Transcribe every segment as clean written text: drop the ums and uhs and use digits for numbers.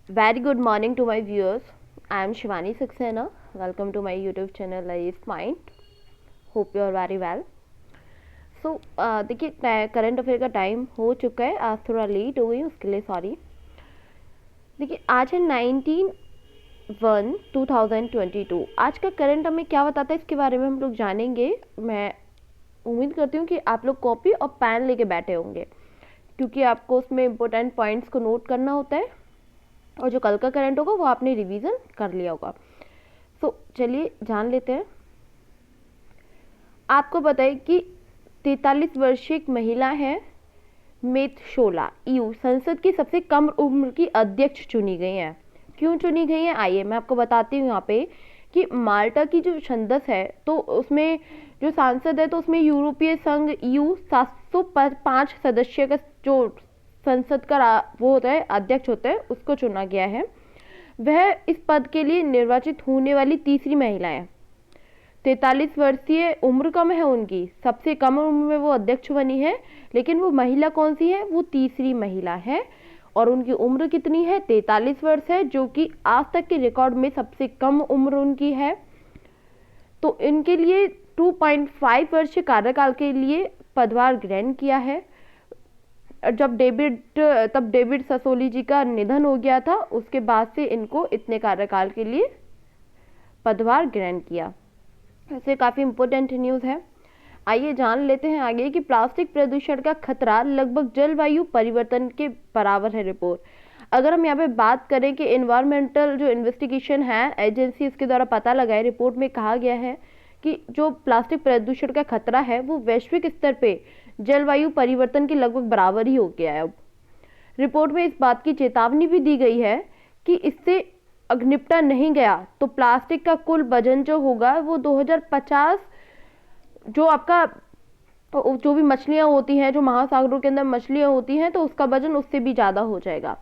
Very good morning to my viewers. I am Shivani Saxena. Welcome to my YouTube channel Life Mind. Hope you are very well. So देखिए current affair का time हो चुका है, आज थोड़ा late हो गई उसके लिए सॉरी। देखिए आज है 19/1/2022। आज का करंट हमें क्या बताता है इसके बारे में हम लोग जानेंगे। मैं उम्मीद करती हूँ कि आप लोग कॉपी और पेन लेके बैठे होंगे, क्योंकि आपको उसमें इम्पोर्टेंट पॉइंट्स को नोट करना होता है और जो कल का करंट होगा वो आपने रिवीजन कर लिया होगा। तो चलिए जान लेते हैं। आपको बताइए कि 43 वर्षीय एक महिला है मेतशोला ईयू संसद की सबसे कम उम्र की अध्यक्ष चुनी गई हैं। क्यों चुनी गई हैं आइए मैं आपको बताती हूँ। यहाँ पे कि माल्टा की जो संसद है तो उसमें जो सांसद है तो उसमें यूरोपीय संघ ईयू 705 सदस्य का जो संसद का वो होता है अध्यक्ष होता है उसको चुना गया है। वह इस पद के लिए निर्वाचित होने वाली तीसरी महिला है। 43 वर्षीय उम्र कम है उनकी, सबसे कम उम्र में वो अध्यक्ष बनी है, लेकिन वो महिला कौन सी है, वो तीसरी महिला है और उनकी उम्र कितनी है 43 वर्ष है, जो कि आज तक के रिकॉर्ड में सबसे कम उम्र उनकी है। तो इनके लिए 2.5 वर्ष कार्यकाल के लिए पदभार ग्रहण किया है। जब डेविड ससोली जी का निधन हो गया था उसके बाद से इनको इतने कार्यकाल के लिए पदभार ग्रहण किया। ऐसे काफ़ी इम्पोर्टेंट न्यूज़ है। आइए जान लेते हैं आगे कि प्लास्टिक प्रदूषण का खतरा लगभग जलवायु परिवर्तन के बराबर है रिपोर्ट। अगर हम यहाँ पे बात करें कि इन्वायरमेंटल जो इन्वेस्टिगेशन है एजेंसी इसके द्वारा पता लगा है, रिपोर्ट में कहा गया है कि जो प्लास्टिक प्रदूषण का खतरा है वो वैश्विक स्तर पे जलवायु परिवर्तन के लगभग बराबर ही हो गया है। अब रिपोर्ट में इस बात की चेतावनी भी दी गई है कि इससे निपटा नहीं गया तो प्लास्टिक का कुल वजन जो होगा वो 2050 जो आपका जो भी मछलियाँ होती हैं, जो महासागरों के अंदर मछलियाँ होती हैं, तो उसका वजन उससे भी ज़्यादा हो जाएगा।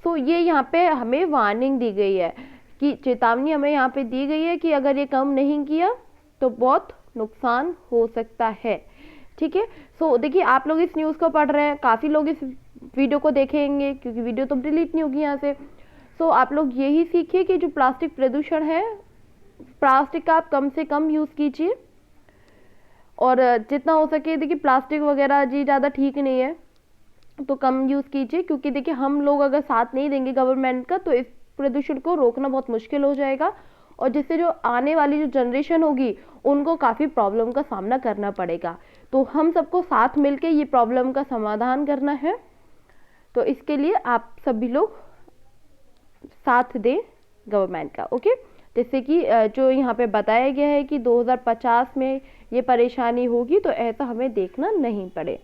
तो ये यहाँ पे हमें वार्निंग दी गई है कि चेतावनी हमें यहाँ पे दी गई है कि अगर ये कम नहीं किया तो बहुत नुकसान हो सकता है। ठीक है। सो देखिए आप लोग इस न्यूज़ को पढ़ रहे हैं, काफ़ी लोग इस वीडियो को देखेंगे क्योंकि वीडियो तो डिलीट नहीं होगी यहाँ से। सो आप लोग यही सीखिए कि जो प्लास्टिक प्रदूषण है, प्लास्टिक का आप कम से कम यूज़ कीजिए और जितना हो सके देखिए प्लास्टिक वगैरह जी ज़्यादा ठीक नहीं है तो कम यूज़ कीजिए, क्योंकि देखिए हम लोग अगर साथ नहीं देंगे गवर्नमेंट का तो इस प्रदूषण को रोकना बहुत मुश्किल हो जाएगा और जिससे जो आने वाली जो जनरेशन होगी उनको काफ़ी प्रॉब्लम का सामना करना पड़ेगा। तो हम सबको साथ मिलके ये प्रॉब्लम का समाधान करना है, तो इसके लिए आप सभी लोग साथ दें गवर्नमेंट का। ओके, जैसे कि जो यहाँ पे बताया गया है कि 2050 में ये परेशानी होगी तो ऐसा हमें देखना नहीं पड़े।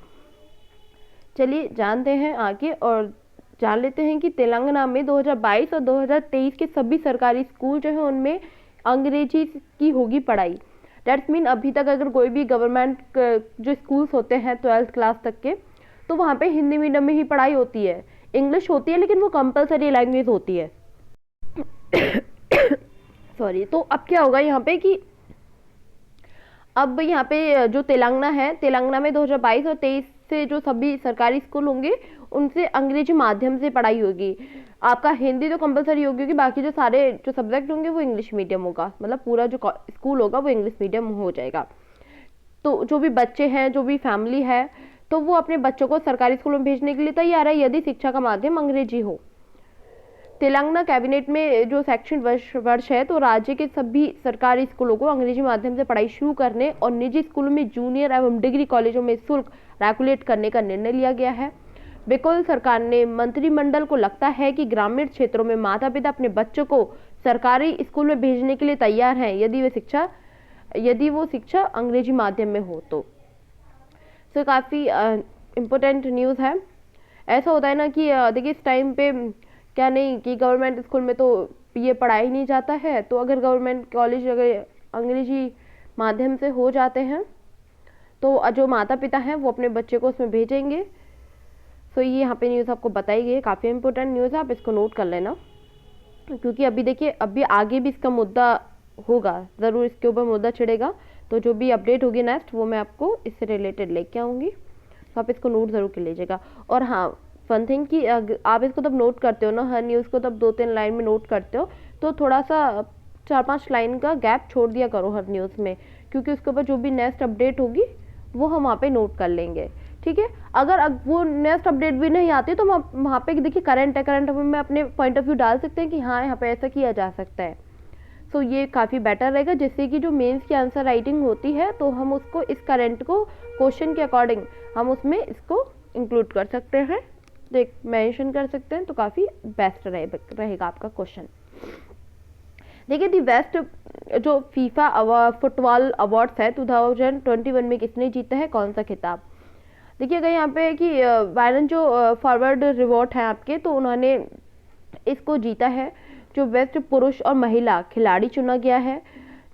चलिए जानते हैं आगे और जान लेते हैं कि तेलंगाना में 2022 और 2023 के सभी सरकारी स्कूल जो है उनमें अंग्रेजी की होगी पढ़ाई। डेट्स मीन अभी तक अगर कोई भी गवर्नमेंट जो स्कूल्स होते हैं 12th क्लास तक के, तो वहाँ पे हिंदी मीडियम में ही पढ़ाई होती है, इंग्लिश होती है लेकिन वो कंपलसरी लैंग्वेज होती है। सॉरी। तो अब क्या होगा यहाँ पे कि अब यहाँ पे जो तेलंगाना है, तेलंगाना में 2022 और 23 से जो सभी सरकारी स्कूल होंगे उनसे अंग्रेजी माध्यम से पढ़ाई होगी। आपका हिंदी तो कंपलसरी होगी क्योंकि बाकी जो सारे जो सब्जेक्ट होंगे वो इंग्लिश मीडियम होगा, मतलब पूरा जो स्कूल होगा वो इंग्लिश मीडियम हो जाएगा। तो जो भी बच्चे हैं, जो भी फैमिली है, तो वो अपने बच्चों को सरकारी स्कूल में भेजने के लिए तैयार है यदि शिक्षा का माध्यम अंग्रेजी हो। तेलंगाना कैबिनेट में जो शैक्षणिक वर्ष है तो राज्य के सभी सरकारी स्कूलों को अंग्रेजी माध्यम से पढ़ाई शुरू करने और निजी स्कूलों में जूनियर एवं डिग्री कॉलेजों में शुल्क रेगुलेट करने का निर्णय लिया गया है। बिल्कुल सरकार ने मंत्रिमंडल को लगता है कि ग्रामीण क्षेत्रों में माता पिता अपने बच्चों को सरकारी स्कूल में भेजने के लिए तैयार हैं यदि वो शिक्षा अंग्रेजी माध्यम में हो तो काफ़ी इम्पोर्टेंट न्यूज़ है। ऐसा होता है ना कि देखिए इस टाइम पे क्या नहीं कि गवर्नमेंट स्कूल में तो ये पढ़ाई नहीं जाता है, तो अगर गवर्नमेंट कॉलेज अगर अंग्रेजी माध्यम से हो जाते हैं तो जो माता पिता हैं वो अपने बच्चे को उसमें भेजेंगे। सो ये यहाँ पे न्यूज़ आपको बताई गई है, काफ़ी इंपॉर्टेंट न्यूज़ है, आप इसको नोट कर लेना क्योंकि अभी देखिए अभी आगे भी इसका मुद्दा होगा, ज़रूर इसके ऊपर मुद्दा छिड़ेगा। तो जो भी अपडेट होगी नेक्स्ट वो मैं आपको इससे रिलेटेड लेके आऊँगी, तो आप इसको नोट ज़रूर कर लीजिएगा। और हाँ, वन थिंग कि आप इसको तब नोट करते हो ना, हर न्यूज़ को तब 2-3 लाइन में नोट करते हो, तो थोड़ा सा 4-5 लाइन का गैप छोड़ दिया करो हर न्यूज़ में, क्योंकि उसके ऊपर जो भी नेक्स्ट अपडेट होगी वो हम वहाँ पे नोट कर लेंगे। ठीक है, अगर वो नेक्स्ट अपडेट भी नहीं आती तो वहाँ पे देखिए करंट है, करंट में अपने पॉइंट ऑफ व्यू डाल सकते हैं कि हाँ यहाँ पे ऐसा किया जा सकता है। सो ये काफ़ी बेटर रहेगा, जिससे कि जो मेंस की आंसर राइटिंग होती है तो हम उसको इस करंट को क्वेश्चन के अकॉर्डिंग हम उसमें इसको इंक्लूड कर सकते हैं, देख मेंशन कर सकते हैं, तो काफ़ी बेस्ट रहेगा आपका क्वेश्चन। देखिए दी बेस्ट जो फीफा फुटबॉल अवार्ड्स है 2021 में किसने जीता है, कौन सा खिताब। देखिए अगर यहाँ पे कि वायरन जो फॉरवर्ड रिवॉर्ड है आपके, तो उन्होंने इसको जीता है। जो बेस्ट पुरुष और महिला खिलाड़ी चुना गया है,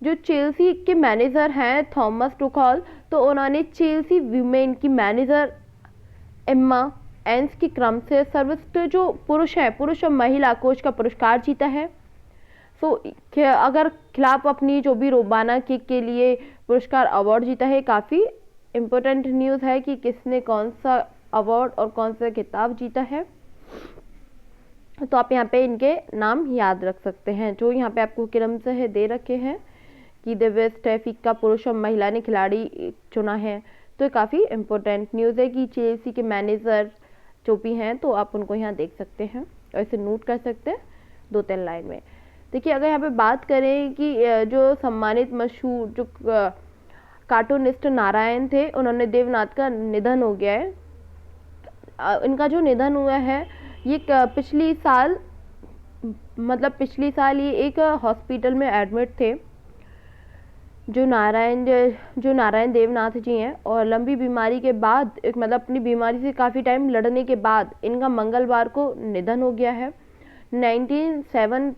जो चेल्सी के मैनेजर हैं थॉमस टुखल, तो उन्होंने चेल्सी वीमेन की मैनेजर एम्मा एंस की क्रम से सर्वश्रेष्ठ जो पुरुष है, पुरुष और महिला कोच का पुरस्कार जीता है। सो अगर खिलाफ अपनी जो भी रोबाना किक के लिए पुरस्कार अवार्ड जीता है, काफ़ी इम्पोर्टेंट न्यूज़ है कि किसने कौन सा अवार्ड और कौन सा खिताब जीता है। तो आप यहाँ पे इनके नाम याद रख सकते हैं, जो यहाँ पे आपको क्रम से दे रखे हैं कि द बेस्ट फीफा पुरुष और महिला ने खिलाड़ी चुना है। तो ये काफ़ी इम्पोर्टेंट न्यूज़ है कि चेल्सी के मैनेजर जो भी हैं तो आप उनको यहाँ देख सकते हैं और इसे नोट कर सकते हैं 2-3 लाइन में। देखिए अगर यहाँ पे बात करें कि जो सम्मानित मशहूर जो कार्टूनिस्ट नारायण थे, उन्होंने देवनाथ का निधन हो गया है। इनका जो निधन हुआ है ये पिछली साल ये एक हॉस्पिटल में एडमिट थे, जो नारायण देवनाथ जी हैं, और लंबी बीमारी के बाद मतलब अपनी बीमारी से काफ़ी टाइम लड़ने के बाद इनका मंगलवार को निधन हो गया है। 97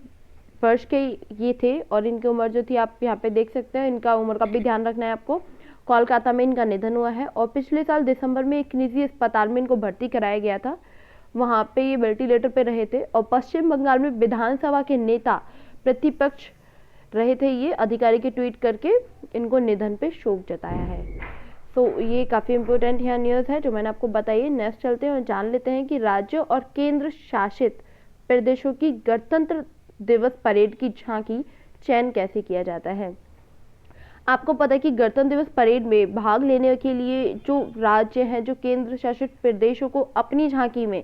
वर्ष के ये थे और इनकी उम्र जो थी आप यहाँ पे देख सकते हैं, इनका उम्र का भी ध्यान रखना है आपको। कोलकाता में इनका निधन हुआ है और पिछले साल दिसंबर में एक निजी अस्पताल में इनको भर्ती कराया गया था, वहाँ पे ये वेंटिलेटर पे रहे थे। और पश्चिम बंगाल में विधानसभा के नेता प्रतिपक्ष रहे थे ये, अधिकारी के ट्वीट करके इनको निधन पे शोक जताया है। तो ये काफ़ी इम्पोर्टेंट यहाँ न्यूज़ है जो मैंने आपको बताई। नेक्स्ट चलते हैं और जान लेते हैं कि राज्यों और केंद्र शासित प्रदेशों की गणतंत्र दिवस परेड की झांकी चयन कैसे किया जाता है। आपको पता है कि गणतंत्र दिवस परेड में भाग लेने के लिए जो राज्य हैं, जो केंद्र शासित प्रदेशों को अपनी झांकी में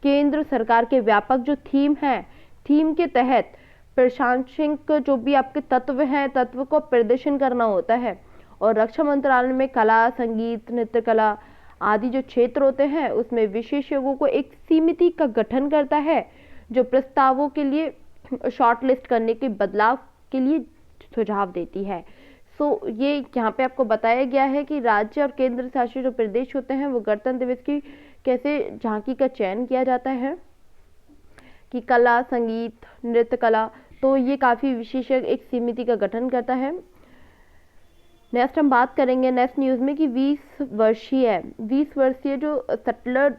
केंद्र सरकार के व्यापक जो थीम है, थीम के तहत प्रशासनिक जो भी आपके तत्व हैं, तत्व को प्रदर्शन करना होता है। और रक्षा मंत्रालय में कला, संगीत, नृत्य कला आदि जो क्षेत्र होते हैं उसमें विशेषज्ञों को एक समिति का गठन करता है, जो प्रस्तावों के लिए शॉर्टलिस्ट करने के बदलाव के लिए सुझाव देती है। सो ये यहाँ पे आपको बताया गया है कि राज्य और केंद्र शासित जो प्रदेश होते हैं वो गणतंत्र दिवस की कैसे झांकी का चयन किया जाता है, कि कला, संगीत, नृत्य कला, तो ये काफ़ी विशेषज्ञ एक समिति का गठन करता है। नेक्स्ट हम बात करेंगे नेक्स्ट न्यूज़ में कि 20 वर्षीय जो सटलर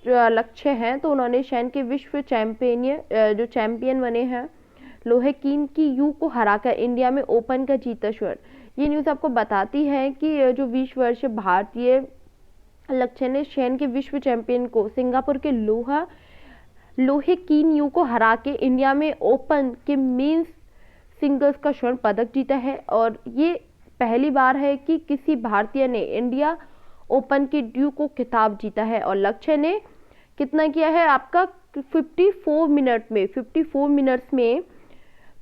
लक्ष्य हैं, तो उन्होंने शैन के विश्व चैंपियन बने हैं। लोहे कीन की यू को हराकर इंडिया में ओपन का जीता स्वर्ण। ये न्यूज़ आपको बताती है कि जो 20 वर्षीय भारतीय लक्ष्य ने शैन के विश्व चैंपियन को सिंगापुर के लोहे कीन यू को हरा के इंडिया में ओपन के मेंस सिंगल्स का स्वर्ण पदक जीता है। और ये पहली बार है कि किसी भारतीय ने इंडिया ओपन के ड्यू को खिताब जीता है। और लक्ष्य ने कितना किया है आपका 54 मिनट्स में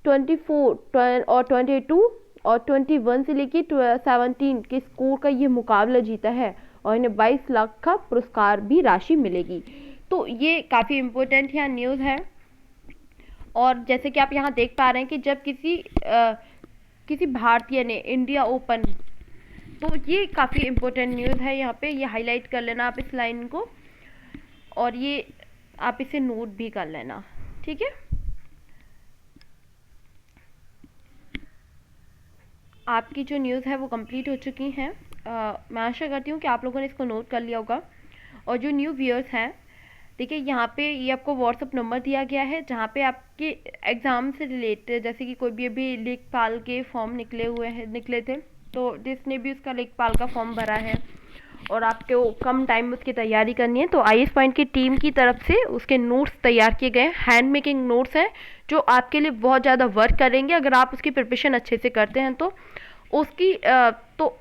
24 और 22 और 21 से लेके 17 के स्कोर का ये मुकाबला जीता है और इन्हें 22 लाख का पुरस्कार भी राशि मिलेगी। तो ये काफ़ी इम्पोर्टेंट यहाँ न्यूज़ है। और जैसे कि आप यहाँ देख पा रहे हैं कि जब किसी भारतीय ने इंडिया ओपन, तो ये काफ़ी इम्पोर्टेंट न्यूज़ है, यहाँ पे ये हाईलाइट कर लेना आप इस लाइन को, और ये आप इसे नोट भी कर लेना, ठीक है। आपकी जो न्यूज़ है वो कंप्लीट हो चुकी हैं। मैं आशा करती हूँ कि आप लोगों ने इसको नोट कर लिया होगा। और जो न्यू व्यूअर्स हैं, देखिए यहाँ पे ये आपको व्हाट्सअप नंबर दिया गया है, जहाँ पे आपके एग्ज़ाम से रिलेटेड, जैसे कि कोई भी अभी लेखपाल के फॉर्म निकले थे, तो जिसने भी उसका लेखपाल का फॉर्म भरा है और आपको कम टाइम में उसकी तैयारी करनी है, तो IAS पॉइंट की टीम की तरफ से उसके नोट्स तैयार किए गए हैं। हैंड मेकिंग नोट्स हैं जो आपके लिए बहुत ज़्यादा वर्क करेंगे अगर आप उसकी प्रिपरेशन अच्छे से करते हैं। तो उसकी तो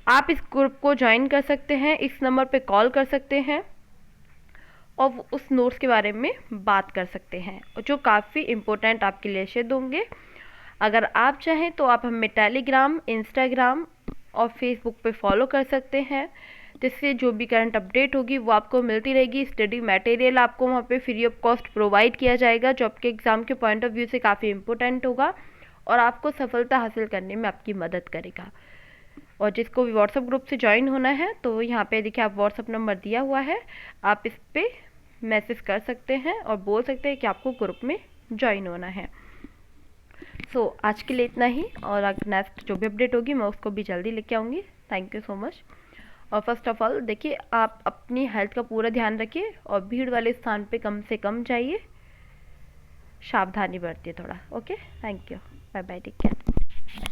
आप इस ग्रुप को ज्वाइन कर सकते हैं, इस नंबर पे कॉल कर सकते हैं और उस नोट्स के बारे में बात कर सकते हैं, जो काफ़ी इम्पोर्टेंट आपके लिए सिद्ध होंगे। अगर आप चाहें तो आप हमें टेलीग्राम, इंस्टाग्राम और फेसबुक पे फॉलो कर सकते हैं, जिससे जो भी करंट अपडेट होगी वो आपको मिलती रहेगी। स्टडी मटेरियल आपको वहाँ पे फ्री ऑफ कॉस्ट प्रोवाइड किया जाएगा, जो आपके एग्ज़ाम के पॉइंट ऑफ व्यू से काफ़ी इम्पोर्टेंट होगा और आपको सफलता हासिल करने में आपकी मदद करेगा। और जिसको भी व्हाट्सएप ग्रुप से ज्वाइन होना है तो यहाँ पे देखिए आप व्हाट्सएप नंबर दिया हुआ है, आप इस पर मैसेज कर सकते हैं और बोल सकते हैं कि आपको ग्रुप में ज्वाइन होना है। सो आज के लिए इतना ही, और अगर नेक्स्ट जो भी अपडेट होगी मैं उसको भी जल्दी लेके आऊँगी। Thank you so much. और फर्स्ट ऑफ ऑल देखिए, आप अपनी हेल्थ का पूरा ध्यान रखिए और भीड़ वाले स्थान पे कम से कम जाइए, सावधानी बरतिए थोड़ा। Okay, thank you, bye bye, take care.